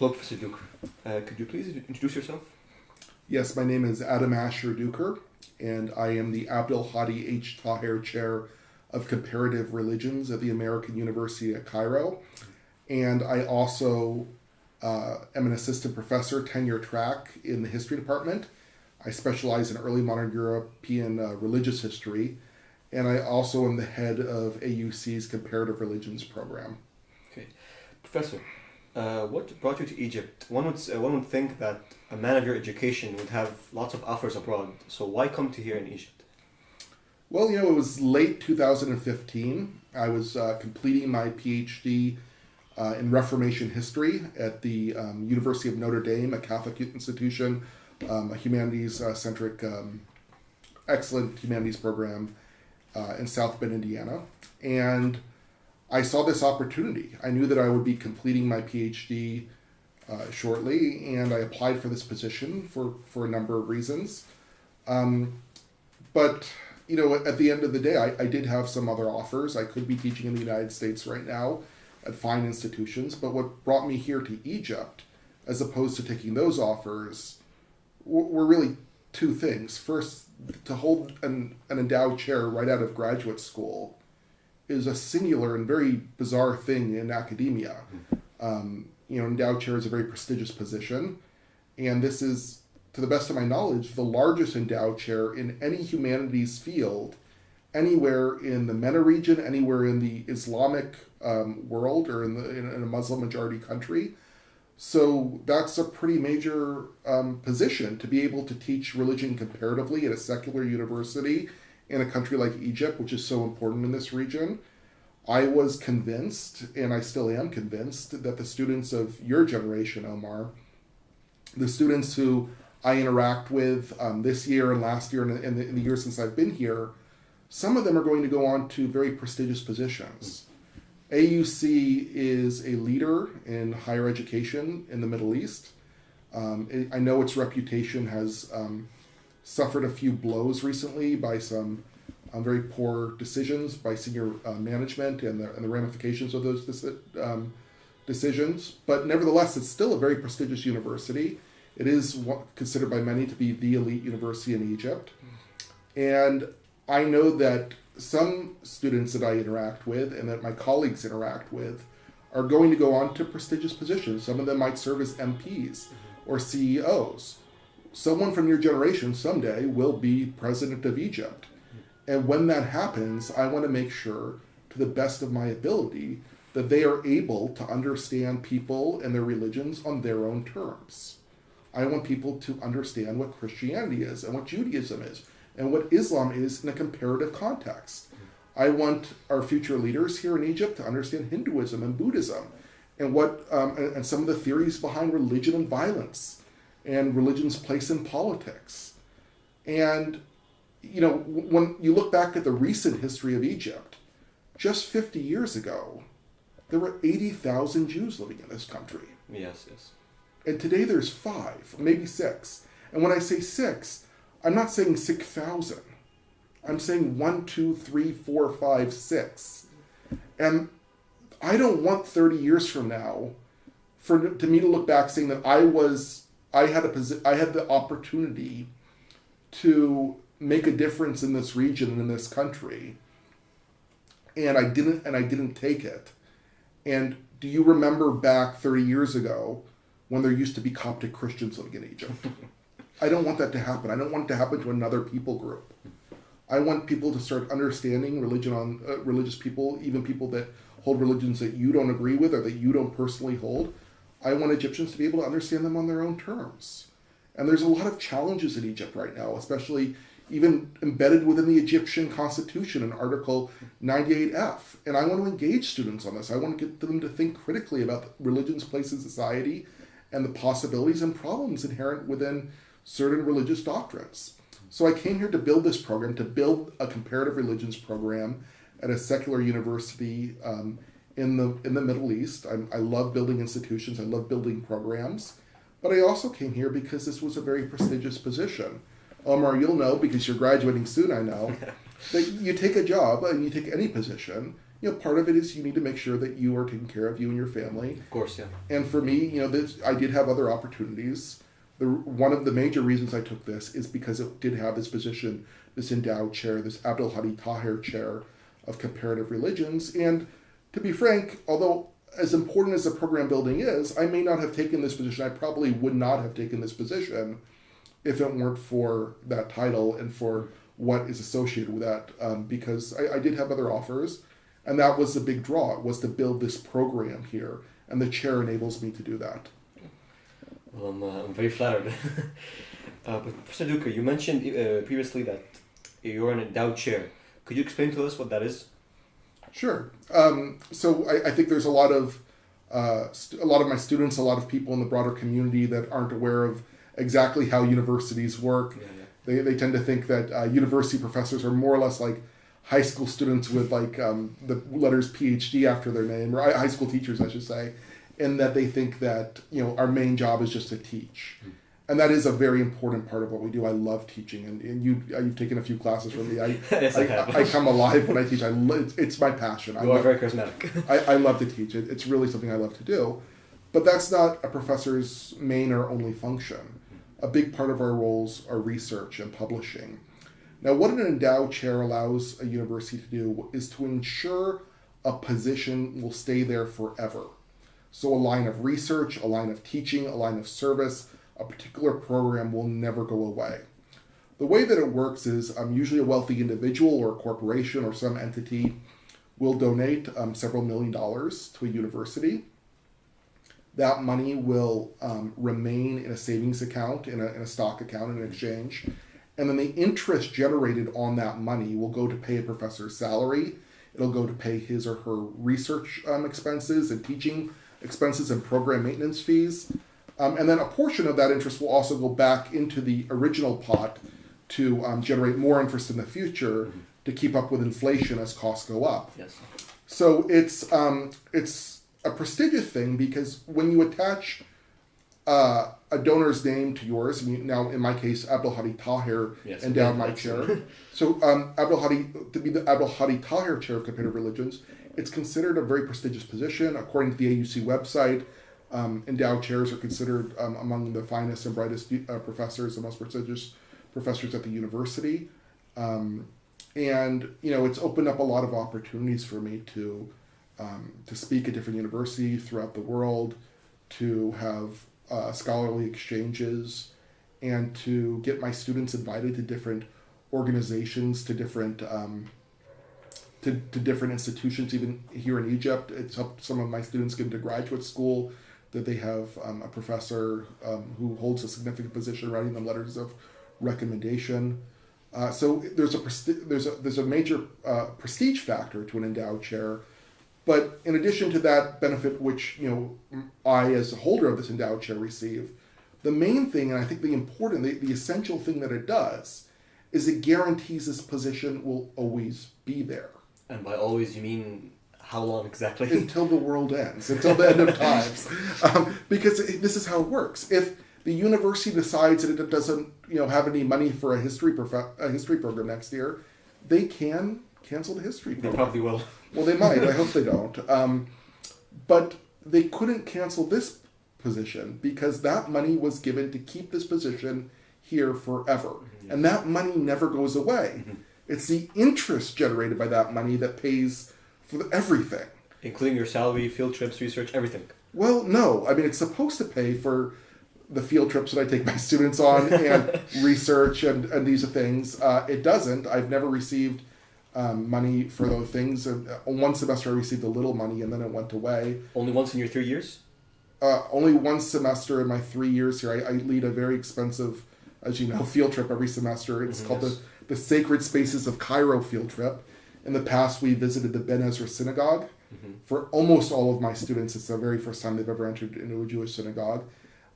Hello, Professor Duker. Could you please introduce yourself? Yes, my name is Adam Asher Duker, and I am the Abdul Hadi H. Taher Chair of Comparative Religions at the American University at Cairo. And I also am an assistant professor, tenure track in the history department. I specialize in early modern European religious history, and I also am the head of AUC's Comparative Religions program. Okay. Professor, what brought you to Egypt? One would think that a man of your education would have lots of offers abroad, so why come to here in Egypt? Well, it was late 2015. I was completing my PhD in Reformation history at the University of Notre Dame, a Catholic institution, a humanities-centric, excellent humanities program in South Bend, Indiana. And I saw this opportunity. I knew that I would be completing my PhD shortly, and I applied for this position for a number of reasons. But at the end of the day, I did have some other offers. I could be teaching in the United States right now at fine institutions, but what brought me here to Egypt, as opposed to taking those offers, were really two things. First, to hold an endowed chair right out of graduate school is a singular and very bizarre thing in academia. Endowed chair is a very prestigious position, and this is, to the best of my knowledge, the largest endowed chair in any humanities field anywhere in the MENA region, anywhere in the Islamic world, or in a Muslim majority country. So that's a pretty major position, to be able to teach religion comparatively at a secular university in a country like Egypt, which is so important in this region. I was convinced, and I still am convinced, that the students of your generation, Omar, the students who I interact with this year and last year and in the years since I've been here, some of them are going to go on to very prestigious positions. AUC is a leader in higher education in the Middle East. I know its reputation has suffered a few blows recently by some very poor decisions by senior management and the ramifications of those decisions. But nevertheless, it's still a very prestigious university. It is considered by many to be the elite university in Egypt. And I know that some students that I interact with and that my colleagues interact with are going to go on to prestigious positions. Some of them might serve as MPs or CEOs. Someone from your generation someday will be president of Egypt. And when that happens, I want to make sure, to the best of my ability, that they are able to understand people and their religions on their own terms. I want people to understand what Christianity is and what Judaism is and what Islam is in a comparative context. I want our future leaders here in Egypt to understand Hinduism and Buddhism and and some of the theories behind religion and violence and religion's place in politics. And when you look back at the recent history of Egypt, just 50 years ago, there were 80,000 Jews living in this country. Yes. And today there's 5, maybe 6. And when I say 6, I'm not saying 6,000. I'm saying 1, 2, 3, 4, 5, 6. And I don't want 30 years from now to me to look back saying that I had the opportunity to make a difference in this region and in this country, and I didn't take it. And do you remember back 30 years ago when there used to be Coptic Christians living in Egypt? I don't want that to happen. I don't want it to happen to another people group. I want people to start understanding religion on religious people, even people that hold religions that you don't agree with or that you don't personally hold. I want Egyptians to be able to understand them on their own terms. And there's a lot of challenges in Egypt right now, especially even embedded within the Egyptian constitution in Article 98F. And I want to engage students on this. I want to get them to think critically about religion's place in society and the possibilities and problems inherent within certain religious doctrines. So I came here to build this program, to build a comparative religions program at a secular university in the Middle East. I love building institutions. I love building programs. But I also came here because this was a very prestigious position. Omar, you'll know, because you're graduating soon, I know, that you take a job and you take any position, part of it is you need to make sure that you are taking care of you and your family. Of course, yeah. And for me, I did have other opportunities. One of the major reasons I took this is because it did have this position, this endowed chair, this Abdul Hadi Taher chair of comparative religions. And to be frank, although as important as the program building is, I may not have taken this position. I probably would not have taken this position if it weren't for that title and for what is associated with that, because I did have other offers, and that was the big draw, was to build this program here, and the chair enables me to do that. Well, I'm very flattered. But Professor Duker, you mentioned previously that you're an endowed chair. Could you explain to us what that is? Sure. So I think there's a lot of my students, a lot of people in the broader community that aren't aware of exactly how universities work. Yeah. They tend to think that university professors are more or less like high school students with like the letters PhD after their name, or high school teachers, I should say, and that they think that our main job is just to teach. And that is a very important part of what we do. I love teaching, and you've taken a few classes from me. Yes, I come alive when I teach. It's my passion. You are very charismatic. I love to teach. It's really something I love to do. But that's not a professor's main or only function. A big part of our roles are research and publishing. Now, what an endowed chair allows a university to do is to ensure a position will stay there forever. So a line of research, a line of teaching, a line of service, a particular program will never go away. The way that it works is usually a wealthy individual or a corporation or some entity will donate several $1 million to a university. That money will remain in a savings account, in a stock account, in an exchange. And then the interest generated on that money will go to pay a professor's salary. It'll go to pay his or her research expenses and teaching expenses and program maintenance fees. And then a portion of that interest will also go back into the original pot to generate more interest in the future to keep up with inflation as costs go up. Yes. So it's a prestigious thing because when you attach a donor's name to yours, now in my case, Abdul Hadi Taher endowed my chair. So to be the Abdul Hadi Taher Chair of Comparative Religions, it's considered a very prestigious position. According to the AUC website, endowed chairs are considered among the finest and brightest professors, the most prestigious professors at the university. And it's opened up a lot of opportunities for me to speak at different universities throughout the world, to have scholarly exchanges, and to get my students invited to different organizations, to different different institutions. Even here in Egypt, it's helped some of my students get into graduate school, that they have a professor who holds a significant position writing them letters of recommendation. So there's a major prestige factor to an endowed chair. But in addition to that benefit, which I as a holder of this endowed chair receive, the main thing, and I think the essential thing that it does, is it guarantees this position will always be there. And by always, you mean how long exactly? Until the world ends, until the end of times. Because this is how it works. If the university decides that it doesn't have any money for a history program next year, they can cancel the history program. They probably will. Well, they might. I hope they don't. But they couldn't cancel this position because that money was given to keep this position here forever. Mm-hmm. And that money never goes away. Mm-hmm. It's the interest generated by that money that pays for everything. Including your salary, field trips, research, everything. Well, no. I mean, it's supposed to pay for the field trips that I take my students on and research and these things. It doesn't. I've never received money for those things. One semester I received a little money and then it went away. Only once in your 3 years? Only one semester in my 3 years here. I lead a very expensive, as you know, field trip every semester. It's called the Sacred Spaces of Cairo field trip. In the past, we visited the Ben Ezra Synagogue. Mm-hmm. For almost all of my students, it's the very first time they've ever entered into a Jewish synagogue.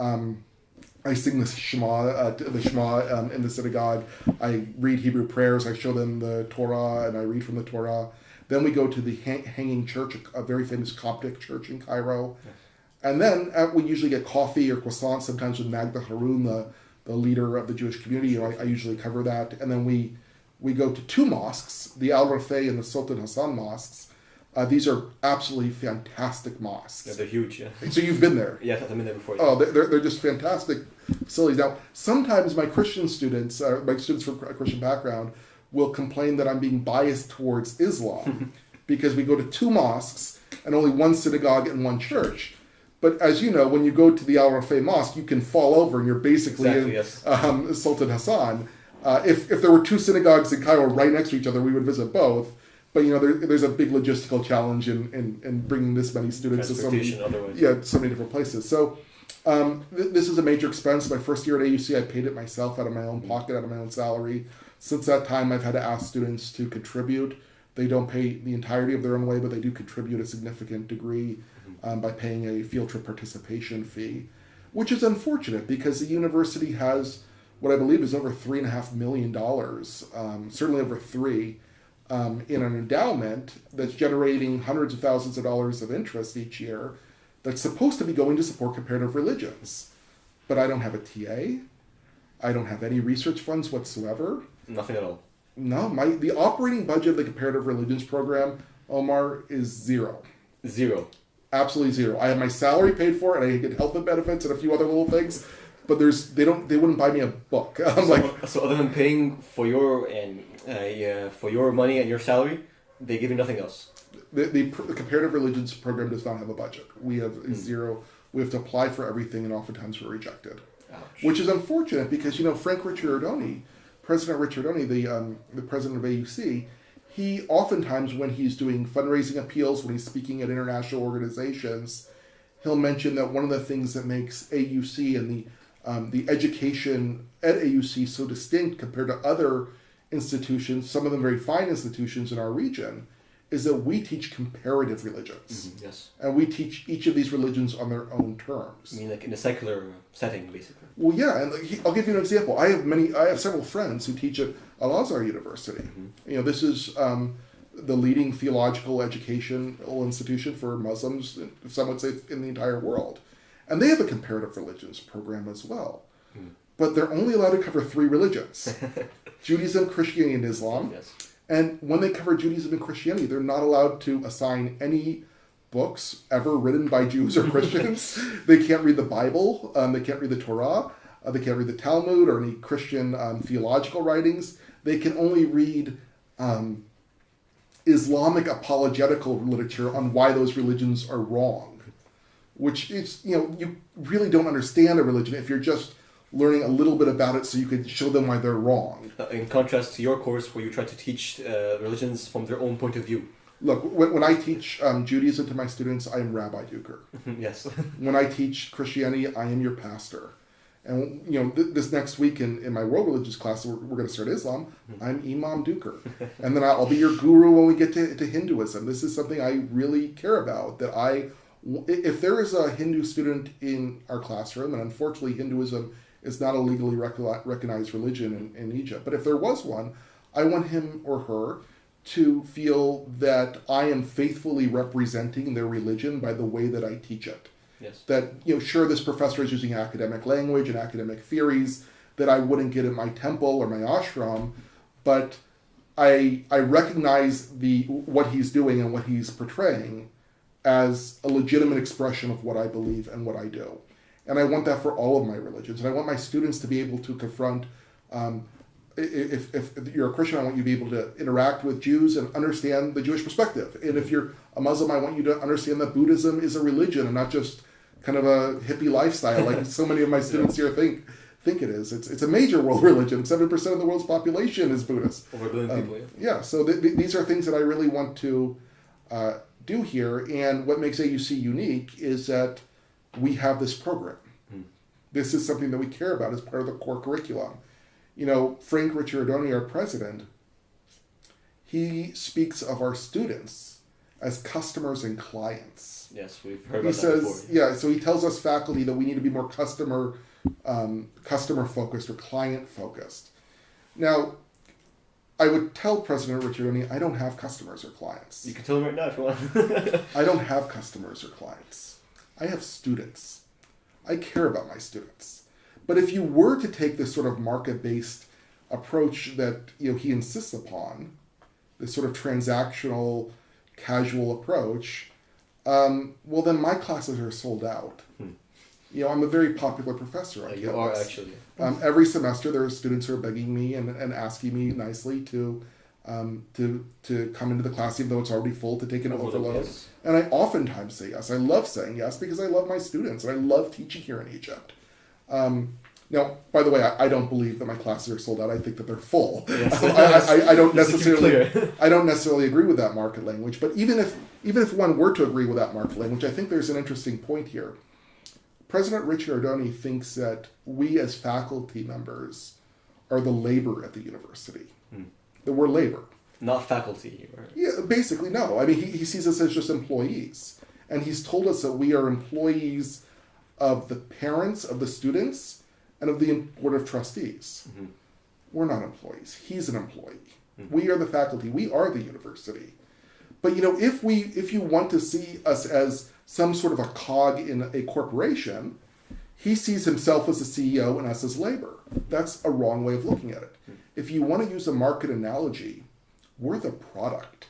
I sing the Shema in the synagogue. I read Hebrew prayers. I show them the Torah, and I read from the Torah. Then we go to the Hanging Church, a very famous Coptic church in Cairo. Yes. And then we usually get coffee or croissants, sometimes with Magda Haroun, the leader of the Jewish community. I usually cover that. And then we go to two mosques, the Al Rafeh and the Sultan Hassan mosques. These are absolutely fantastic Yeah, mosques. they're huge. Yeah. So you've been there. Yes, I've been there before. Oh, they're just fantastic facilities. Now, sometimes my Christian students, my students from a Christian background, will complain that I'm being biased towards Islam because we go to 2 mosques and only 1 synagogue and 1 church. But as you know, when you go to the Al Rafeh Mosque, you can fall over and you're basically Exactly, in yes. Sultan Hassan. If there were 2 synagogues in Cairo right next to each other, we would visit both. But there's a big logistical challenge in bringing this many students to so many, Transportation, otherwise. so many different places. So this is a major expense. My first year at AUC, I paid it myself out of my own pocket, out of my own salary. Since that time, I've had to ask students to contribute. They don't pay the entirety of their own way, but they do contribute a significant degree by paying a field trip participation fee, which is unfortunate because the university has what I believe is over $3.5 million, certainly over 3, in an endowment that's generating hundreds of thousands of dollars of interest each year that's supposed to be going to support comparative religions. But I don't have a TA. I don't have any research funds whatsoever. Nothing at all. No, the operating budget of the comparative religions program, Omar, is 0. 0. Absolutely 0. I have my salary paid for, and I get health and benefits and a few other little things. But they wouldn't buy me a book. So other than paying for your for your money and your salary, they give you nothing else. The comparative religions program does not have a budget. We have 0. We have to apply for everything, and oftentimes we're rejected, Ouch. which is unfortunate because Frank Ricciardone, President Ricciardone, the president of AUC, he oftentimes when he's doing fundraising appeals, when he's speaking at international organizations, he'll mention that one of the things that makes AUC and the education at AUC so distinct compared to other institutions, some of them very fine institutions in our region, is that we teach comparative religions. Yes. And we teach each of these religions on their own terms. I mean, like in a secular setting, basically. Well, yeah, and I'll give you an example. I have several friends who teach at Al-Azhar University. This is the leading theological educational institution for Muslims, some would say, in the entire world. And they have a comparative religions program as well. But they're only allowed to cover 3 religions. Judaism, Christianity, and Islam. Yes. And when they cover Judaism and Christianity, they're not allowed to assign any books ever written by Jews or Christians. They can't read the Bible. They can't read the Torah. They can't read the Talmud or any Christian theological writings. They can only read Islamic apologetical literature on why those religions are wrong. Which is, you really don't understand a religion if you're just learning a little bit about it so you could show them why they're wrong. In contrast to your course where you try to teach religions from their own point of view. Look, when I teach Judaism to my students, I am Rabbi Duker. Yes. When I teach Christianity, I am your pastor. And, this next week in my world religions class, we're going to start Islam, I'm Imam Duker. And then I'll be your guru when we get to Hinduism. This is something I really care about, if there is a Hindu student in our classroom, and unfortunately Hinduism is not a legally recognized religion in Egypt, but if there was one, I want him or her to feel that I am faithfully representing their religion by the way that I teach it. Yes. That, sure, this professor is using academic language and academic theories that I wouldn't get in my temple or my ashram, but I recognize what he's doing and what he's portraying as a legitimate expression of what I believe and what I do. And I want that for all of my religions. And I want my students to be able to confront, if you're a Christian, I want you to be able to interact with Jews and understand the Jewish perspective. And if you're a Muslim, I want you to understand that Buddhism is a religion and not just kind of a hippie lifestyle like so many of my students here think it is. It's a major world religion. 7% of the world's population is Buddhist. Over a billion people, Yeah, so these are things that I really want to do here. And what makes AUC unique is that we have this program. This is something that we care about as part of the core curriculum. Frank Ricciardone, our president, he speaks of our students as customers and clients. Yes, we've heard about that before. Yeah, so he tells us faculty that we need to be more customer focused or client focused. Now, I would tell President Ricciardone, I don't have customers or clients. You can tell him right now if you want. I don't have customers or clients. I have students. I care about my students. But if you were to take this sort of market-based approach that he insists upon, this sort of transactional, casual approach, well, then my classes are sold out. You know, I'm a very popular professor on You campus. are actually. Every semester, there are students who are begging me and asking me nicely to come into the class, even though it's already full, to take an overload. Yes. And I oftentimes say yes. I love saying yes because I love my students and I love teaching here in Egypt. Now, by the way, I don't believe that my classes are sold out. I think that they're full. Yes. I don't Just to keep necessarily I don't necessarily agree with that market language. But even if one were to agree with that market language, I think there's an interesting point here. President Richard Ardoni thinks that we as faculty members are the labor at the university. That we're labor. Not faculty. Right? Yeah, basically, no. I mean, he sees us as just employees. And he's told us that we are employees of the parents, of the students, and of the Board of Trustees. We're not employees. He's an employee. We are the faculty. We are the university. But, you know, if you want to see us as some sort of a cog in a corporation, he sees himself as a CEO and us as labor. That's a wrong way of looking at it. If you want to use a market analogy, we're the product.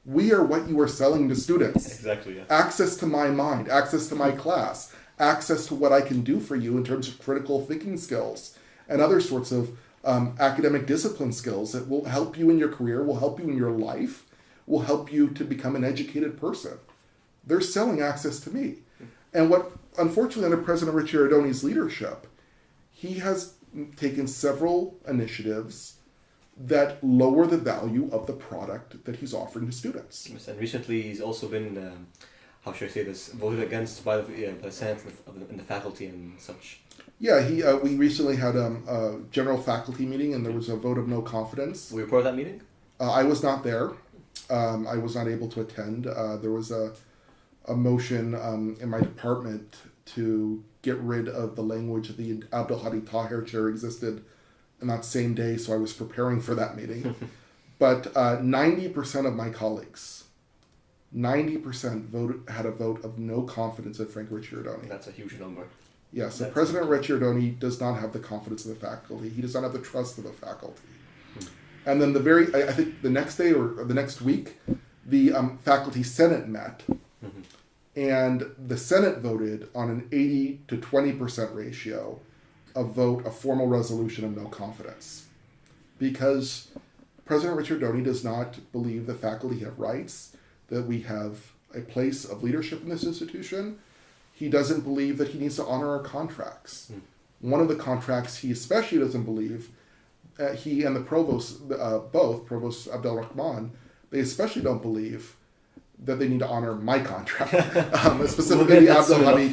We are what you are selling to students. Exactly. Yeah. Access to my mind, access to my class, access to what I can do for you in terms of critical thinking skills and other sorts of academic discipline skills that will help you in your career, will help you in your life, will help you to become an educated person. They're selling access to me. And what, unfortunately, under President Richard Ardoni's leadership, he has taken several initiatives that lower the value of the product that he's offering to students. Yes, and recently he's also been, how should I say this, voted against by the Senate and the faculty and such. Yeah, we recently had a general faculty meeting and there was a vote of no confidence. Were you part of that meeting? I was not there. I was not able to attend. There was a motion in my department to get rid of the language that the Abdul Hadi Tahir chair existed on that same day, so I was preparing for that meeting. But 90% of my colleagues, 90% had a vote of no confidence in Frank Richard Ardoni. That's a huge number. Yeah, so President Richard Ardoni does not have the confidence of the faculty. He does not have the trust of the faculty. And then I think the next day or the next week, the faculty senate met. And the Senate voted on an 80 to 20% ratio a formal resolution of no confidence. Because President Richard Ardoni does not believe the faculty have rights, that we have a place of leadership in this institution. He doesn't believe that he needs to honor our contracts. One of the contracts he especially doesn't believe, he and the provost, both, Provost Abdel Rahman, they especially don't believe that they need to honor my contract, specifically the Abdul Hadi